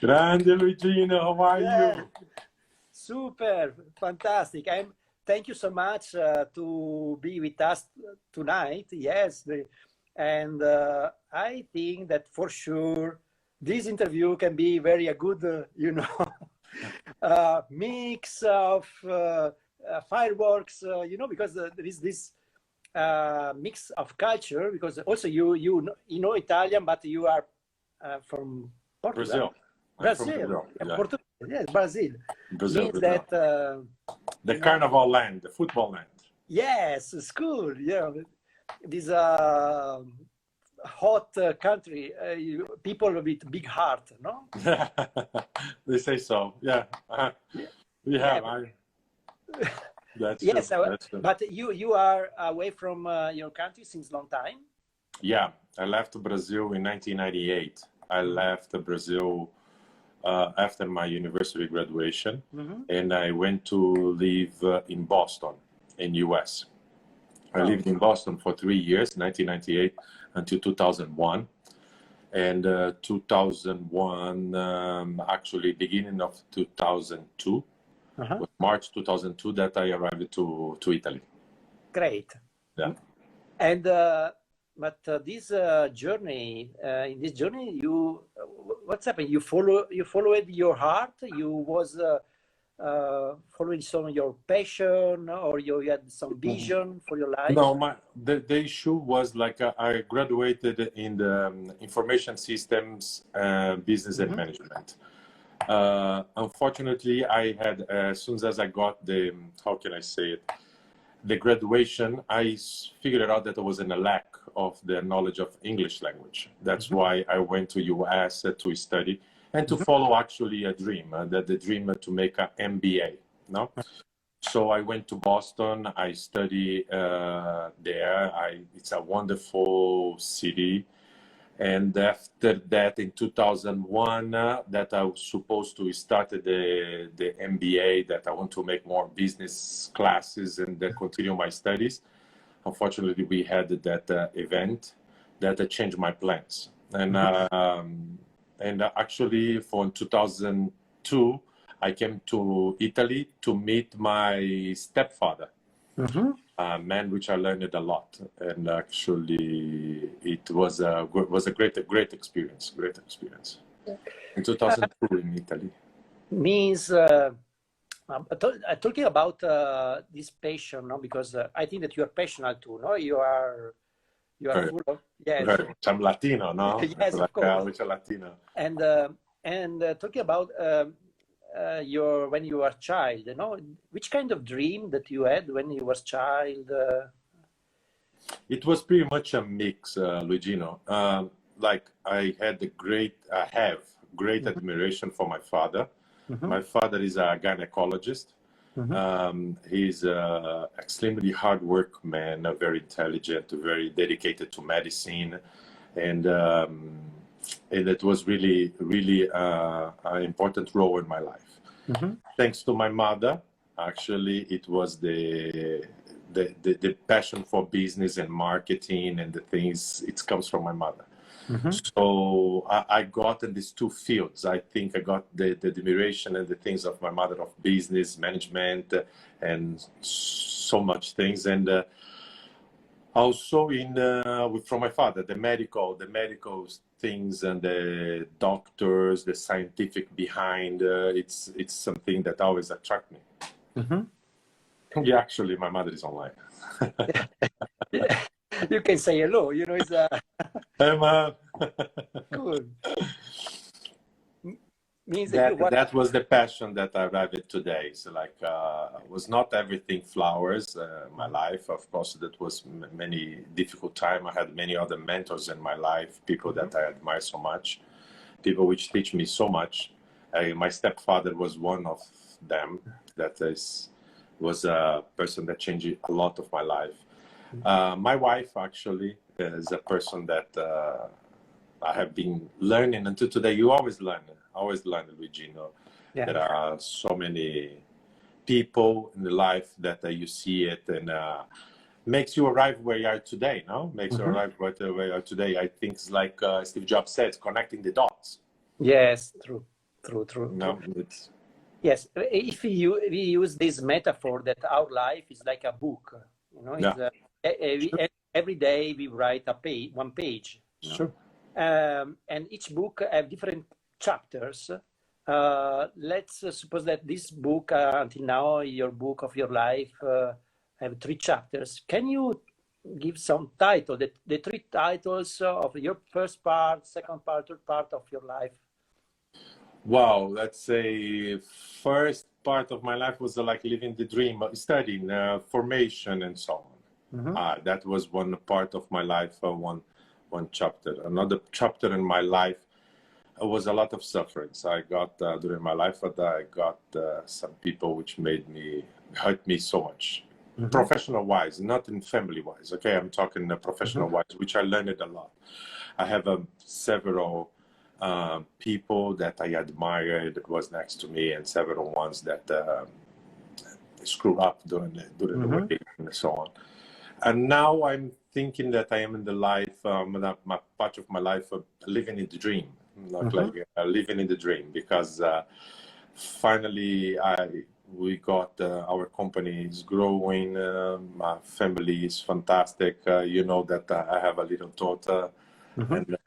Grande Luigino, how are Yeah, you? super, fantastic. Thank you so much to be with us tonight. Yes, and I think that for sure this interview can be very a good, mix of fireworks. Because there is this mix of culture. Because also you know Italian, but you are from Portugal. Brazil. I'm from Brazil, Brazil. Yeah. Portugal, yes, Brazil. Brazil, Means Brazil. that The carnival land, the football land. yes, school. Yeah, this hot country. People with big heart, no? They say so. Yeah. Yeah, We yeah, have. That's yes. true. That's true. But you are away from your country since long time. Yeah, I left Brazil in 1998. I left Brazil after my university graduation, and I went to live in Boston, in US. I lived in Boston for 3 years, 1998 until 2001. And 2001, actually beginning of 2002, was March 2002 that I arrived to Italy. Great. Yeah. And but this journey, in this journey, what's happened? You followed your heart. You was following some of your passion, or you had some vision for your life. No, the issue was like I graduated in the information systems business and management. Unfortunately, I had as soon as I got the, how can I say it, the graduation, I figured out that there was a lack of the knowledge of English language. That's why I went to US to study and to follow actually a dream, the dream to make an MBA. No, so I went to Boston. I studied there. It's a wonderful city. And after that, in 2001, that I was supposed to start the MBA, that I want to make more business classes and continue my studies. Unfortunately, we had that event that changed my plans. And actually, for 2002, I came to Italy to meet my stepfather. A man which I learned a lot, and actually it was a great experience. In 2002 in Italy. Means talking about this passion, no? Because I think that you are passionate too, no? You are full of, yes. I'm Latino, no? Yes, of course. Which are Latino. And talking about when you were a child, you know, which kind of dream that you had when you was child? It was pretty much a mix, Luigino. Like I have great admiration for my father. My father is a gynecologist. He's an extremely hard work man, very intelligent, very dedicated to medicine, and it was really an important role in my life. Thanks to my mother, actually, it was the passion for business and marketing and the things. It comes from my mother. So I got in these two fields. I think I got the admiration and the things of my mother of business management and so much things, and also from my father, the medical things and the doctors, the scientific behind. It's something that always attract me. Yeah, actually, my mother is online. You can say hello. You know, it's Emma. good. Means that was the passion that I arrived at today. So like, was not everything flowers. My life, of course, that was many difficult time. I had many other mentors in my life, people that I admire so much, people which teach me so much. My stepfather was one of them. That was a person that changed a lot of my life. My wife actually is a person that I have been learning until today. You always learn, Luigi. Yeah. There are so many people in the life that you see it and makes you arrive where you are today. No, makes you arrive where you are today. I think it's like Steve Jobs said, connecting the dots. Yes, true. True. No, it's Yes, if we use this metaphor that our life is like a book, you know, yeah, every day we write one page, you know? sure. And each book have different chapters. Let's suppose that this book, until now, your book of your life, have 3 chapters. Can you give some title, the 3 titles of your first part, second part, third part of your life? Wow, let's say first part of my life was like living the dream, studying, formation, and so on. That was one part of my life, one chapter. Another chapter in my life was a lot of sufferings I got during my life, but I got some people which hurt me so much. Professional wise, not in family wise. Okay, I'm talking professional wise, which I learned a lot. I have several people that I admired that was next to me, and several ones that screwed up during the way and so on. And now I'm thinking that I am in the life, my part of my life, living in the dream, living in the dream, because finally we got our company is growing, my family is fantastic. You know that I have a little daughter, and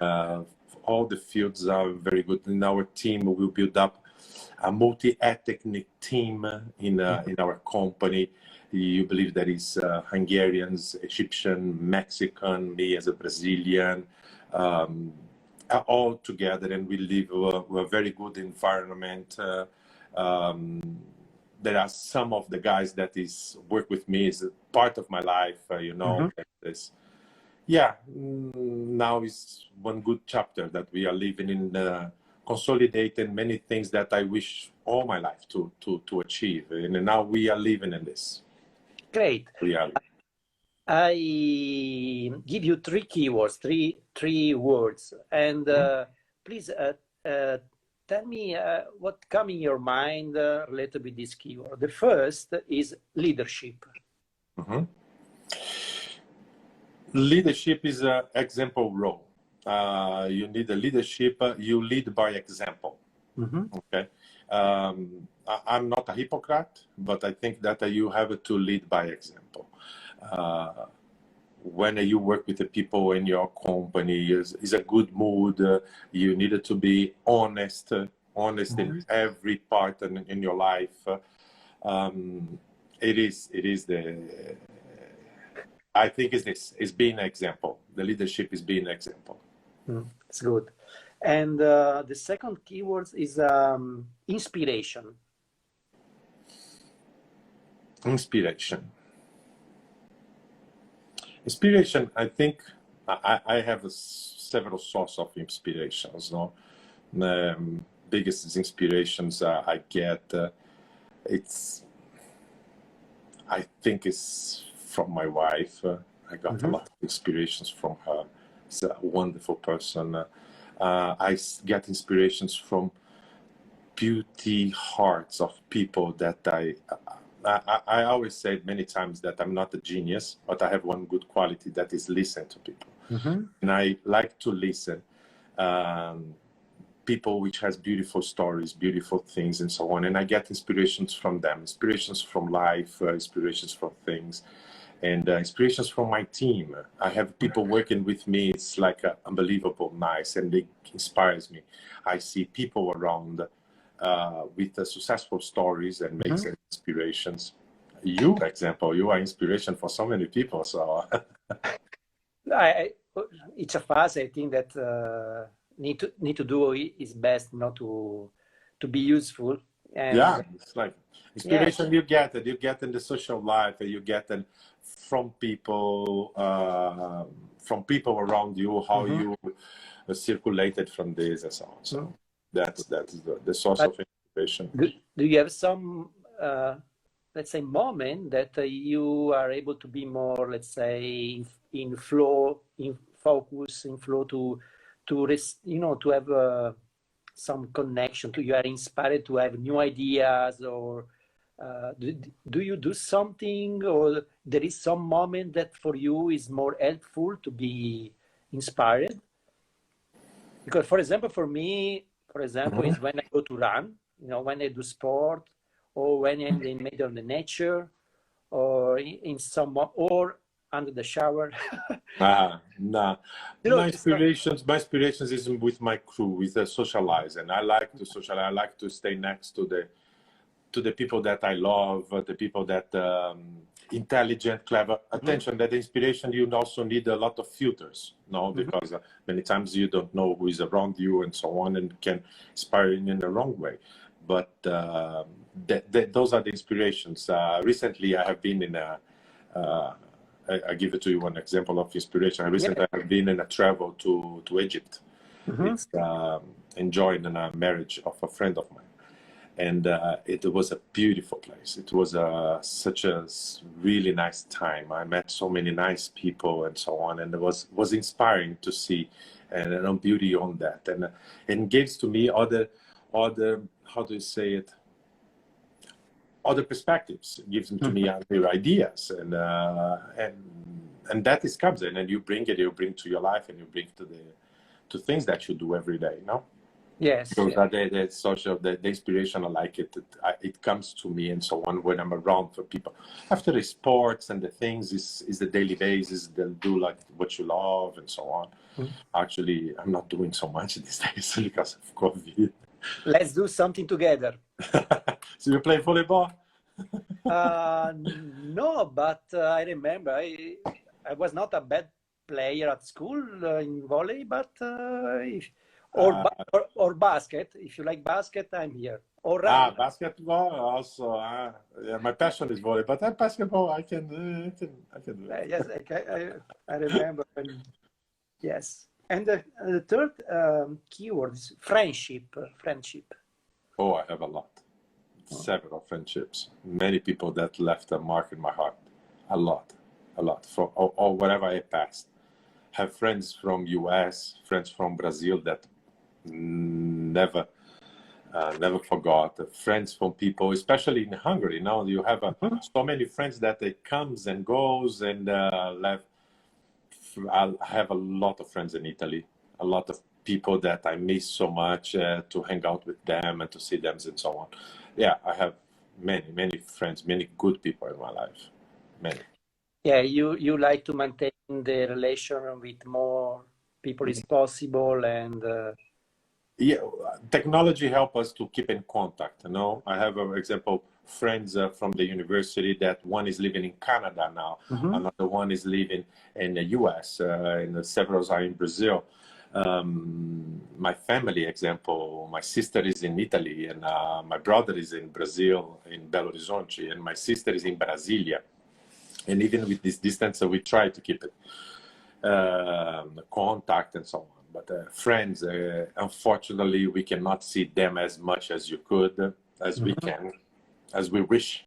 all the fields are very good. In our team, we will build up a multi-ethnic team in our company. You believe there is Hungarians, Egyptian, Mexican, me as a Brazilian, all together, and we live a very good environment. There are some of the guys that work with me is part of my life, you know. Now is one good chapter that we are living in, consolidating many things that I wish all my life to achieve, and now we are living in this. Great. Reality. I give you 3 keywords, three words, and please tell me what comes in your mind related with this keyword. The first is leadership. Leadership is an example role. You need a leadership. You lead by example. Okay. I'm not a hypocrite, but I think that you have to lead by example. When you work with the people in your company, is a good mood. You need to be honest in every part in your life. It is the. I think is being an example. The leadership is being an example. It's good. And the second keyword is inspiration. Inspiration, I think I have several sources of inspirations. No, biggest inspirations I get, I think it's from my wife. I got a lot of inspirations from her. She's a wonderful person. I get inspirations from beauty hearts of people that I always say many times that I'm not a genius, but I have one good quality, that is listen to people. And I like to listen. People which has beautiful stories, beautiful things, and so on. And I get inspirations from them, inspirations from life, inspirations from things, and inspirations from my team. I have people working with me. It's like unbelievable nice, and it inspires me. I see people around with successful stories and makes inspirations. You, for example, you are inspiration for so many people. So each of us, I think that need to do his best not to be useful. And it's like inspiration. You get it. You get in the social life. You get it from people around you. How you circulated from this and so on. So that's the source of inspiration. Do you have some let's say moment that you are able to be more, let's say, in flow, in focus, in flow to have some connection, you are inspired to have new ideas, or do you do something, or there is some moment that for you is more helpful to be inspired? Because, for example, for me, for example, is when I go to run, when I do sport, or when I'm in the middle of the nature, or in some, or under the shower. Nah. My inspirations is with my crew, with the socialize, and I like to socialize. I like to stay next to the people that I love, the people that intelligent, clever. Attention, that inspiration, you also need a lot of filters, because many times you don't know who is around you and so on, and can inspire you in the wrong way. But those are the inspirations. Recently, I have been in a. I give it to you one example of inspiration. Recently, I have been in a travel to Egypt. It's enjoying a marriage of a friend of mine. And it was a beautiful place. It was such a really nice time. I met so many nice people and so on, and it was inspiring to see and beauty on that. And it gives to me other how do you say it? Other perspectives. It gives them to me other ideas, and that is comes in, and you bring to your life, and you bring to things that you do every day. Yes. So that the social, the inspiration, I like it. It comes to me and so on when I'm around for people. After the sports and the things is the daily basis. They'll do like what you love and so on. Actually, I'm not doing so much these days because of COVID. Let's do something together. So you play volleyball? No, but I remember I was not a bad player at school in volley, but or basket. If you like basket, I'm here. Or run. Basketball also. Yeah, my passion is volley, but that basketball I can do it. Yes, I remember. Yes, and the third keyword is friendship. Friendship. Oh, I have a lot. Several friendships. Many people that left a mark in my heart. A lot. From or wherever I passed. Have friends from US, friends from Brazil that never forgot. Friends from people, especially in Hungary. Now you have so many friends that it comes and goes, and I have a lot of friends in Italy. A lot of people that I miss so much to hang out with them and to see them and so on. Yeah, I have many friends, many good people in my life. Many. Yeah, you like to maintain the relation with more people as possible, and yeah, technology help us to keep in contact. I have, for example, friends from the university that one is living in Canada now, another one is living in the US, and several are in Brazil. My family example, my sister is in Italy, and my brother is in Brazil, in Belo Horizonte, and my sister is in Brasilia. And even with this distance, we try to keep it contact and so on. But friends, unfortunately, we cannot see them as much as you could, as we can, as we wish.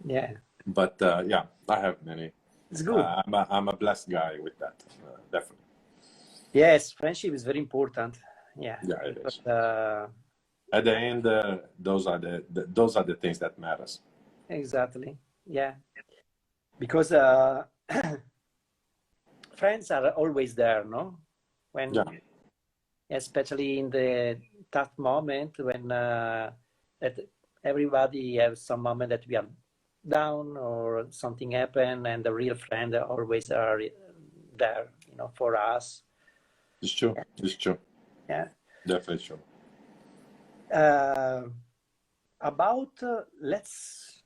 Yeah. But yeah, I have many. It's good. I'm a blessed guy with that, definitely. Yes, friendship is very important. Yeah. Yeah, it is. At the end, those are the things that matters. Exactly. Yeah. Because friends are always there, no? When, especially in the tough moment, when that everybody has some moment that we are down or something happened, and the real friend always are there, for us. It's true. It's true. Yeah. Definitely true. About let's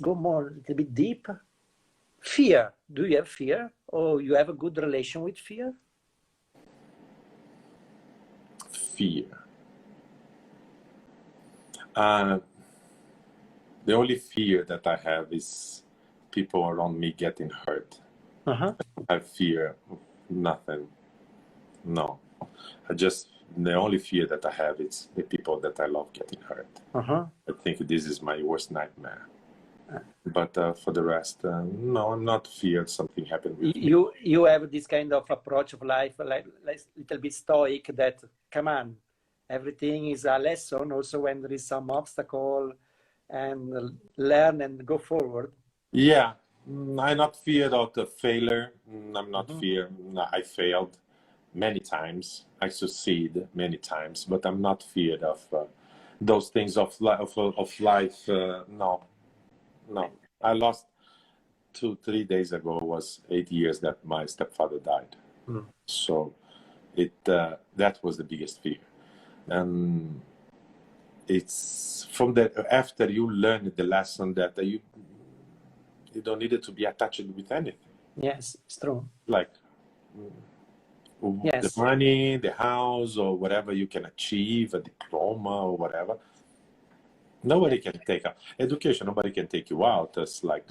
go more a little bit deep. Fear. Do you have fear, or you have a good relation with fear? Fear. The only fear that I have is people around me getting hurt. I fear nothing. No. The only fear that I have is the people that I love getting hurt. I think this is my worst nightmare. But for the rest, no, I'm not feared something happened with me. You have this kind of approach of life, like little bit stoic, that, come on, everything is a lesson, also when there is some obstacle, and learn and go forward. Yeah, I'm not feared of the failure. I'm not feared. I failed many times. I succeed many times, but I'm not feared of those things of life. No, no. I lost 2-3 days ago. Was 8 years that my stepfather died. So that was the biggest fear, and it's from that after you learn the lesson that you don't need it to be attached with anything. Yes, it's true. Like yes. the money, the house, or whatever you can achieve, a diploma or whatever. Nobody can take education. Nobody can take you out. It's like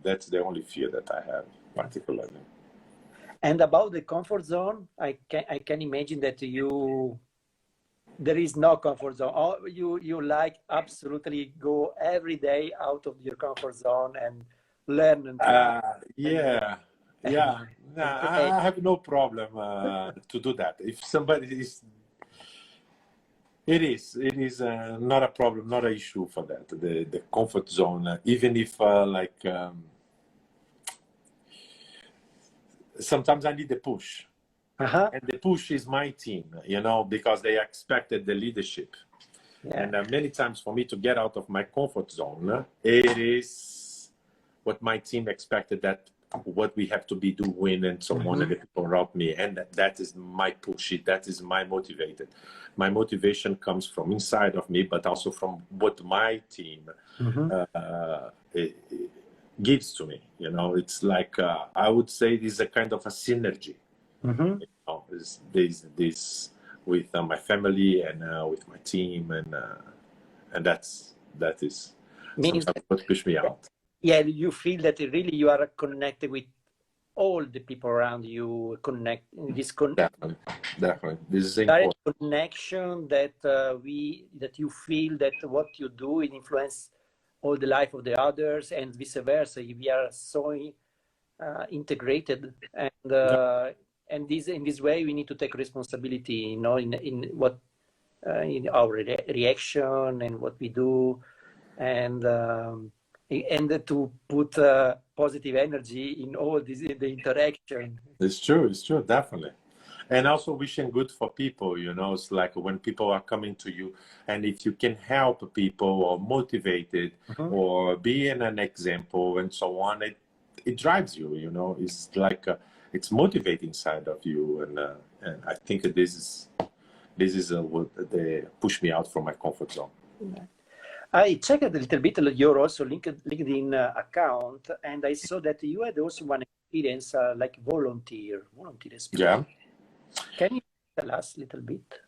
that's the only fear that I have, particularly. And about the comfort zone, I can imagine that there is no comfort zone. You like absolutely go every day out of your comfort zone and learn. Yeah. I have no problem to do that. If somebody is, it is not a problem, not an issue for that. The comfort zone, even if sometimes I need the push. And the push is my team, because they expected the leadership. Yeah. And many times for me to get out of my comfort zone, it is what my team expected, that what we have to be doing and so on, and the people around me. And that is my push. That is my motivated. My motivation comes from inside of me, but also from what my team gives to me. It's like, I would say this is a kind of a synergy. This with my family and with my team, and that is sometimes what pushes me out. Yeah, you feel that really you are connected with all the people around you. Definitely. This is important. Connection that you feel that what you do influence all the life of the others, and vice versa. We are so integrated, and in this way we need to take responsibility, in what in our reaction and what we do, and to put positive energy in all this, the interaction. It's true, definitely. And also wishing good for people, it's like when people are coming to you, and if you can help people or motivate it or be an example and so on, it drives you, it's like it's motivating side of you, and I think this is what they push me out from my comfort zone. I checked a little bit your also LinkedIn account, and I saw that you had also one experience like volunteer experience. Yeah. Can you tell us a little bit?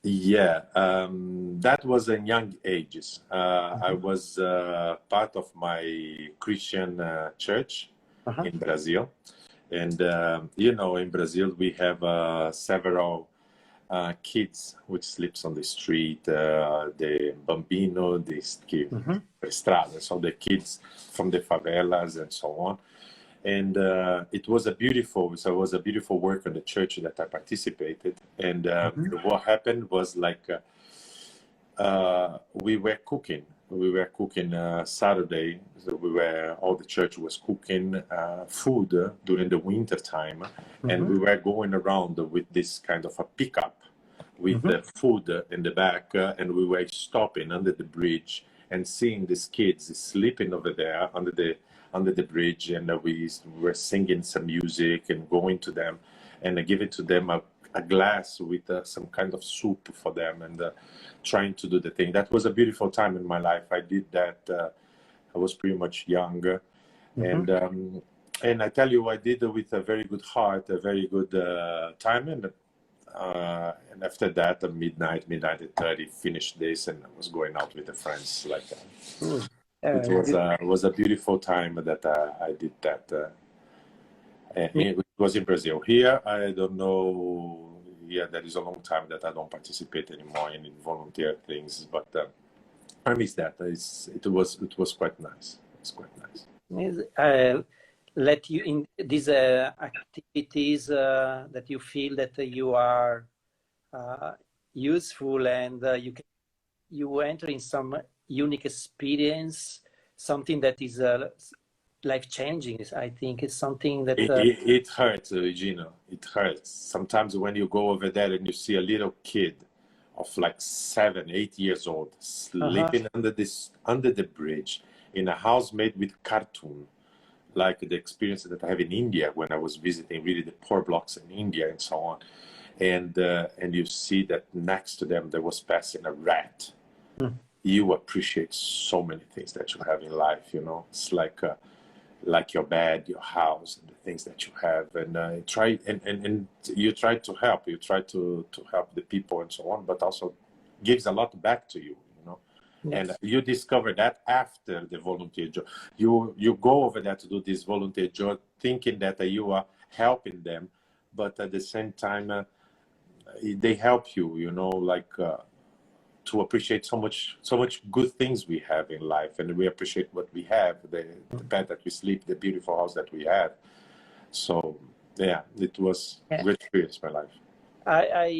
Yeah, that was in young ages. I was part of my Christian church in Brazil. And, in Brazil, we have several kids which sleeps on the street, the bambino, the estrada, so the kids from the favelas and so on. And it was a beautiful work in the church that I participated. And what happened was like we were cooking Saturday. So all the church was cooking food during the winter time, and we were going around with this kind of a pickup with the food in the back, and we were stopping under the bridge and seeing these kids sleeping over there under the bridge, and we were singing some music and going to them and giving to them a glass with some kind of soup for them, and trying to do the thing. That was a beautiful time in my life. I did that. I was pretty much young, and I tell you, I did it with a very good heart, a very good time, and after that, at midnight 30, finished this, and I was going out with the friends like that. It was a beautiful time that I did that. It was in Brazil. Here, I don't know. Yeah, that is a long time that I don't participate anymore in volunteer things, but I miss that. It was quite nice. It's quite nice. Let you in these activities that you feel that you are useful, and you enter in some unique experience, something that is life-changing. I think it's something that... It hurts, Regina. It hurts. Sometimes when you go over there and you see a little kid of like 7, 8 years old sleeping under the bridge in a house made with cartoon, like the experience that I have in India when I was visiting really the poor blocks in India and so on. And you see that next to them there was passing a rat. You appreciate so many things that you have in life, you know. It's like your bed, your house, and the things that you have, and you try to help. You try to help the people and so on, but also gives a lot back to you, you know. Yes. And you discover that after the volunteer job. You go over there to do this volunteer job, thinking that you are helping them, but at the same time, they help you, you know, like. To appreciate so much good things we have in life, and we appreciate what we have, the bed that we sleep, the beautiful house that we have. So yeah, it was a great experience in my life. I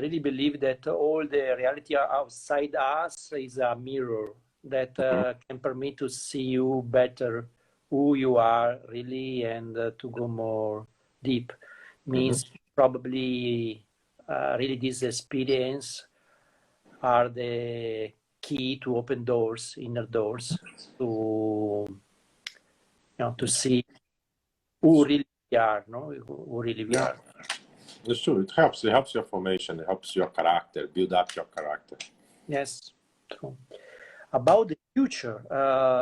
really believe that all the reality outside us is a mirror that can permit to see you better, who you are really, and to go more deep. Means probably really this experience are the key to open doors, inner doors, to to see who really we are, no? Who really we are. It's true. It helps. It helps your formation. It helps your character, build up your character. Yes, true. About the future,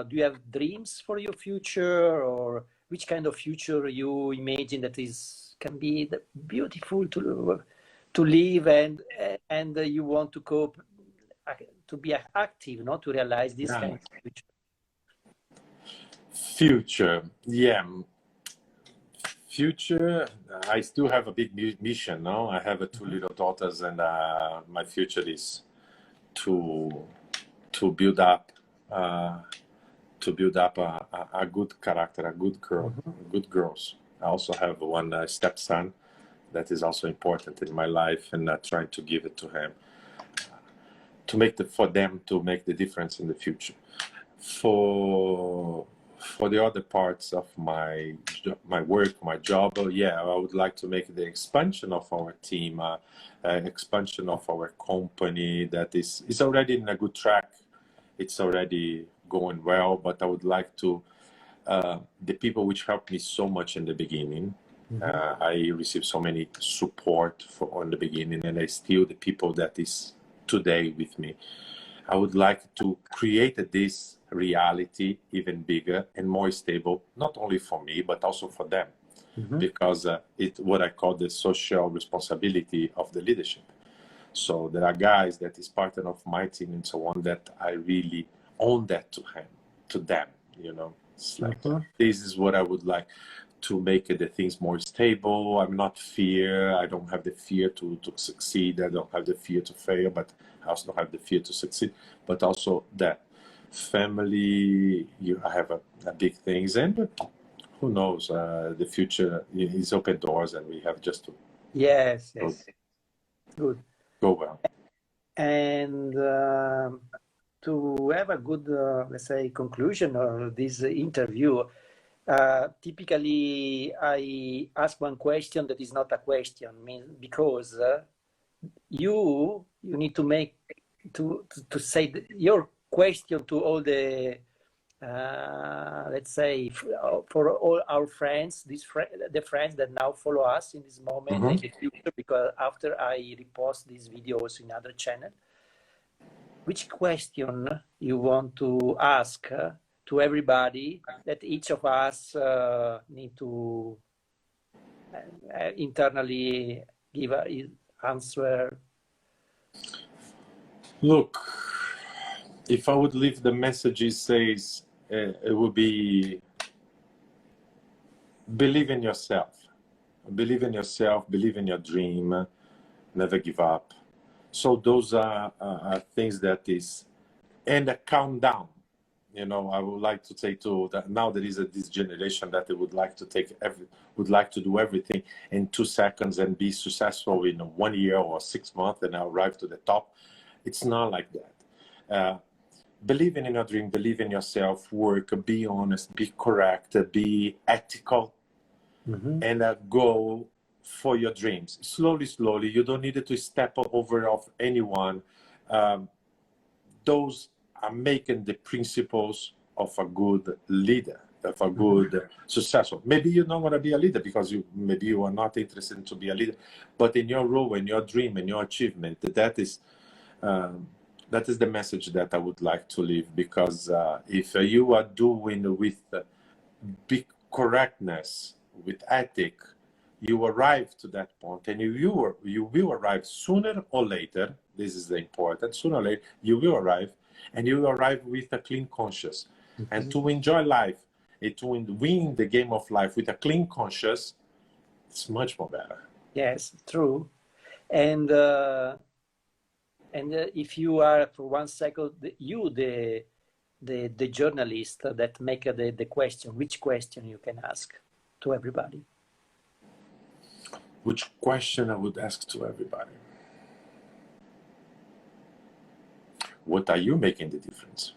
do you have dreams for your future, or which kind of future you imagine that can be beautiful to live, and you want to cope, to be active, not to realize this kind of future. Yeah. Future, I still have a big mission. No, I have 2 little daughters, and my future is to build up a good character, a good girl, good girls. I also have one stepson that is also important in my life, and trying to give it to him for them to make the difference in the future. For the other parts of my work, my job, I would like to make the expansion of our team, expansion of our company that is already in a good track. It's already going well, but I would like to, the people which helped me so much in the beginning, I received so many support on the beginning, and I still the people that is today with me. I would like to create this reality even bigger and more stable, not only for me, but also for them, because it's what I call the social responsibility of the leadership. So there are guys that is part of my team and so on that I really own that to them, you know. It's like, this is what I would like to make the things more stable. I'm not fear. I don't have the fear to succeed. I don't have the fear to fail, but I also don't have the fear to succeed. But also that family, I have a big things, and who knows, the future is open doors, and we have just to good go well. And to have a good, let's say, conclusion of this interview, typically I ask one question that is not a question, because you need to make to say your question to all the let's say for all our friends, the friends that now follow us in this moment in the future, because after I repost these videos in other channel, which question you want to ask to everybody that each of us need to internally give an answer? Look, if I would leave the message, it says it would be believe in yourself, believe in yourself, believe in your dream, never give up. So those are things that is, and a countdown. You know, I would like to say to that now there is this generation that they would like to do everything in 2 seconds and be successful in 1 year or 6 months and arrive to the top. It's not like that. believe in your dream, believe in yourself, work, be honest, be correct, be ethical, and go for your dreams. Slowly, slowly. You don't need to step over of anyone. Those are making the principles of a good leader, of a good successful. Maybe you're not going to be a leader because maybe you are not interested to be a leader, but in your role, in your dream, in your achievement, that is the message that I would like to leave. Because if you are doing with big correctness, with ethic, you arrive to that point, and you will arrive sooner or later. This is the important. Sooner or later, you will arrive, and you will arrive with a clean conscience. And to enjoy life, and to win the game of life with a clean conscience, it's much more better. Yes, true. And if you are for 1 second, the journalist that make the question, which question you can ask to everybody? Which question I would ask to everybody? What are you making the difference?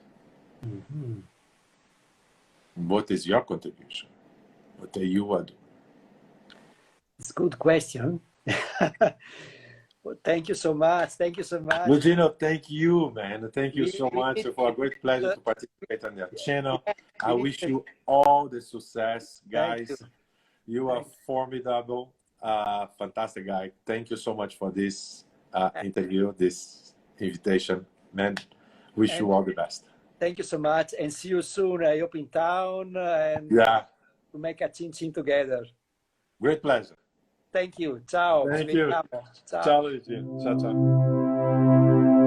What is your contribution? What are you doing? It's a good question. Well, thank you so much. Thank you so much. Luigino, thank you, man. Thank you so much. For a great pleasure to participate on your channel. I wish you all the success, guys. You are formidable. Fantastic guy. Thank you so much for this interview, this invitation, man. Wish you all the best. Thank you so much, and see you soon. I hope in town, and to make a chin together. Great pleasure. Thank you. Ciao. Thank you. Ciao, Luigi. Ciao, ciao.